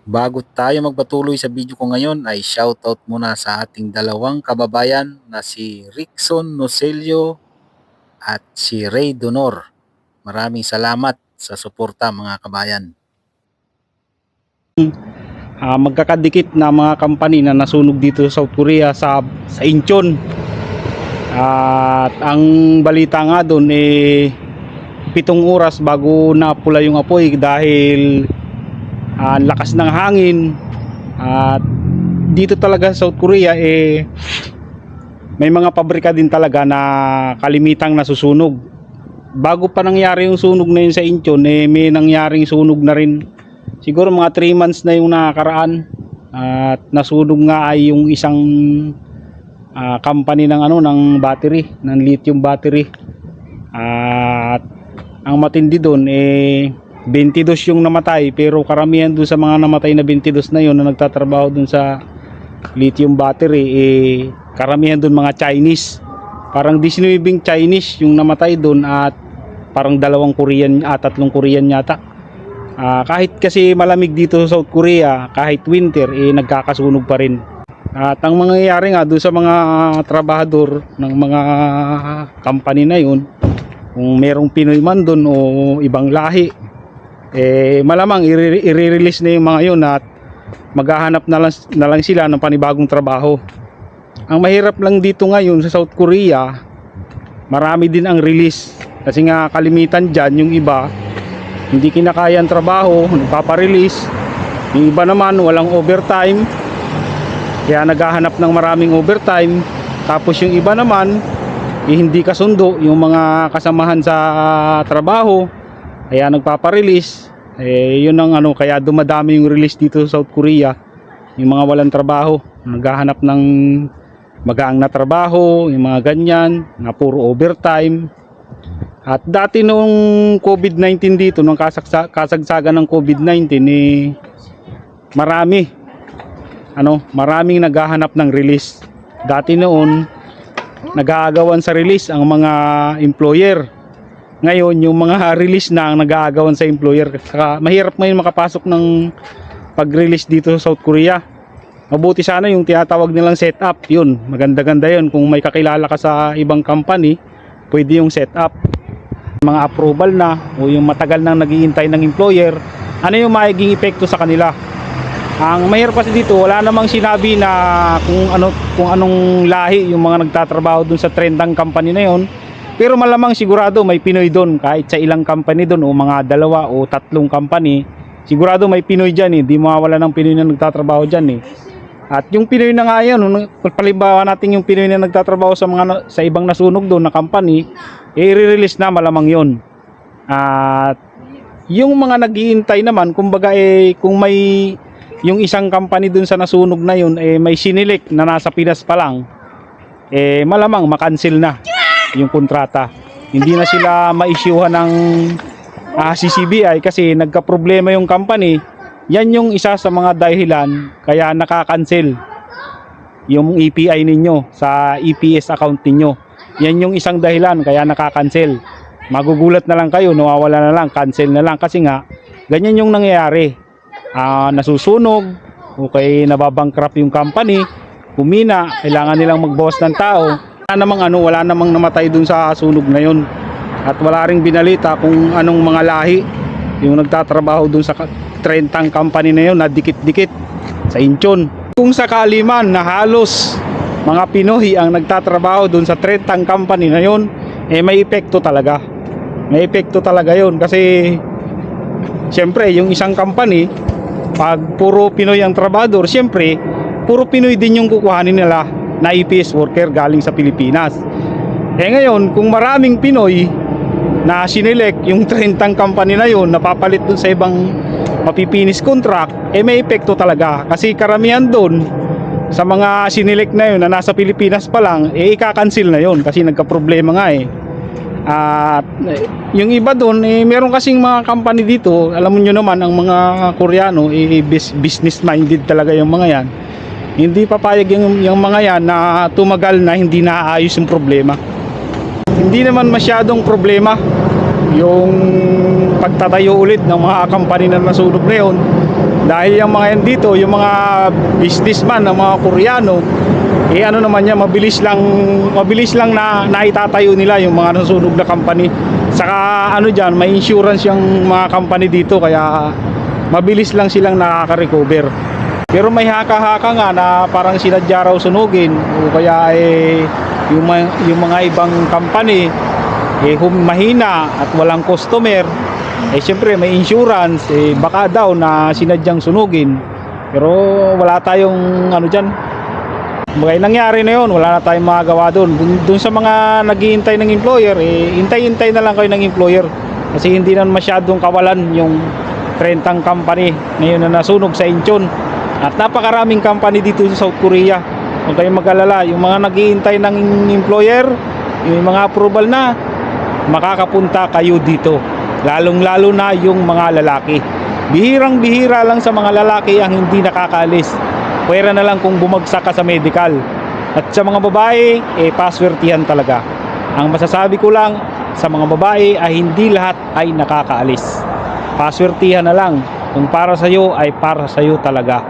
Bago tayo magpatuloy sa video ko ngayon ay shoutout muna sa ating dalawang kababayan na si Rickson Nocelio at si Ray Donor. Maraming salamat sa suporta mga kabayan. Magkakadikit na mga company na nasunog dito sa South Korea sa Incheon. At ang balita nga doon 7 oras bago napula yung apoy dahil ang lakas ng hangin. At dito talaga sa South Korea may mga pabrika din talaga na kalimitang nasusunog. Bago pa nangyari yung sunog na yun sa Incheon, may nangyaring sunog na rin. Siguro mga 3 months na yung nakakaraan. At nasunog nga ay yung isang company ng battery, ng lithium battery. At ang matindi doon 22 yung namatay, pero karamihan doon sa mga namatay na 22 na yun na nagtatrabaho doon sa lithium battery karamihan doon mga Chinese. Parang 19 Chinese yung namatay doon at parang 2 Korean at 3 Korean yata. Kahit kasi malamig dito sa South Korea, kahit winter nagkakasunog pa rin. At ang mangyayari nga doon sa mga trabahador ng mga company na yun, kung merong Pinoy man doon o ibang lahi, malamang i-release na yung mga yun at maghahanap na lang sila ng panibagong trabaho. Ang mahirap lang dito ngayon sa South Korea, marami din ang release kasi nga kalimitan dyan yung iba hindi kinakaya ang trabaho, nagpaparelease. Yung iba naman walang overtime, kaya naghahanap ng maraming overtime. Tapos yung iba naman hindi kasundo yung mga kasamahan sa trabaho, kaya nagpaparelease. Yun ang kaya dumadami yung release dito sa South Korea. Yung mga walang trabaho, naghahanap ng magaang na trabaho, yung mga ganyan na puro overtime. At dati noong COVID-19 dito, nung kasagsagan ng COVID-19 maraming naghahanap ng release. Dati noon nag-aagawan sa release ang mga employer. Ngayon yung mga release na ang nag-aagawan sa employer. Saka mahirap ngayon makapasok ng pag-release dito sa South Korea. Mabuti sana yung tinatawag nilang setup. Yun, maganda-ganda yun. Kung may kakilala ka sa ibang company, pwede yung setup. Mga approval na o yung matagal nang naghihintay ng employer, ano yung magiging epekto sa kanila. Ang mahirap kasi dito, wala namang sinabi na kung anong lahi yung mga nagtatrabaho dun sa trendang company na yon. Pero malamang sigurado may Pinoy doon, kahit sa ilang company doon o mga 2 o 3 company, sigurado may Pinoy dyan. Di mawawala ng Pinoy na nagtatrabaho dyan. At yung Pinoy na nga yan, palimbawa natin yung Pinoy na nagtatrabaho sa ibang nasunog doon na company, i-release na malamang yon. At yung mga naghihintay naman, kumbaga kung may yung isang company doon sa nasunog na yun may sinilik na nasa Pinas pa lang, malamang makancel na yung kontrata. Hindi na sila ma-issuehan ng CCBI kasi nagka-problema yung company. Yan yung isa sa mga dahilan kaya nakakancel yung EPI ninyo sa EPS account ninyo. Yan yung isang dahilan kaya nakakancel. Magugulat na lang kayo, nawawala na lang, cancel na lang kasi nga ganyan yung nangyayari. Nasusunog, okay, nababangkrap yung company, kumina, kailangan nilang magbawas ng tao. Wala namang namatay dun sa sunog na yun. At wala ring binalita kung anong mga lahi yung nagtatrabaho dun sa trendang company na yun na dikit-dikit sa Incheon. Kung sakali man na halos mga Pinoy ang nagtatrabaho dun sa trendang company na yun, may epekto talaga. May epekto talaga yun kasi siyempre yung isang company, pag puro Pinoy ang trabador, siyempre puro Pinoy din yung kukuhanin nila na EPS worker galing sa Pilipinas. Ngayon kung maraming Pinoy na sinelect yung 30 company na yun, napapalit dun sa ibang mapipinis contract, may epekto talaga kasi karamihan dun sa mga sinelect na yun na nasa Pilipinas pa lang, ika-cancel na yun kasi nagka-problema nga At yung iba doon, meron kasing mga company dito, alam mo nyo naman ang mga Koreano, business minded talaga yung mga yan. Hindi papayag yung mga yan na tumagal na hindi naaayos yung problema. Hindi naman masyadong problema yung pagtatayo ulit ng mga company na nasunog na yun. Dahil yung mga yan dito, yung mga businessman, ng mga Koreano, ano naman yan, mabilis lang na naitatayo nila yung mga nasusunog na company. Saka ano dyan, may insurance yung mga company dito, kaya mabilis lang silang nakaka-recover. Pero may haka-haka nga na parang sinadya raw sunugin, o kaya yung mga ibang company mahina at walang customer, syempre may insurance, baka daw na sinadyang sunugin. Pero wala tayong ano dyan. Bagay nangyari na yun, wala na tayong magagawa doon. Doon sa mga naghihintay ng employer, hintay-hintay na lang kayo ng employer. Kasi hindi na masyadong kawalan yung 30 company ngayon na nasunog sa Incheon. At napakaraming company dito sa South Korea. Huwag kayong mag-alala, yung mga naghihintay ng employer, yung mga approval na, makakapunta kayo dito. Lalong-lalo na yung mga lalaki. Bihirang-bihira lang sa mga lalaki ang hindi nakakaalis. Pwera na lang kung bumagsak ka sa medical. At sa mga babae, paswertihan talaga. Ang masasabi ko lang, sa mga babae ay hindi lahat ay nakakaalis. Paswertihan na lang. Kung para sa'yo ay para sa'yo talaga.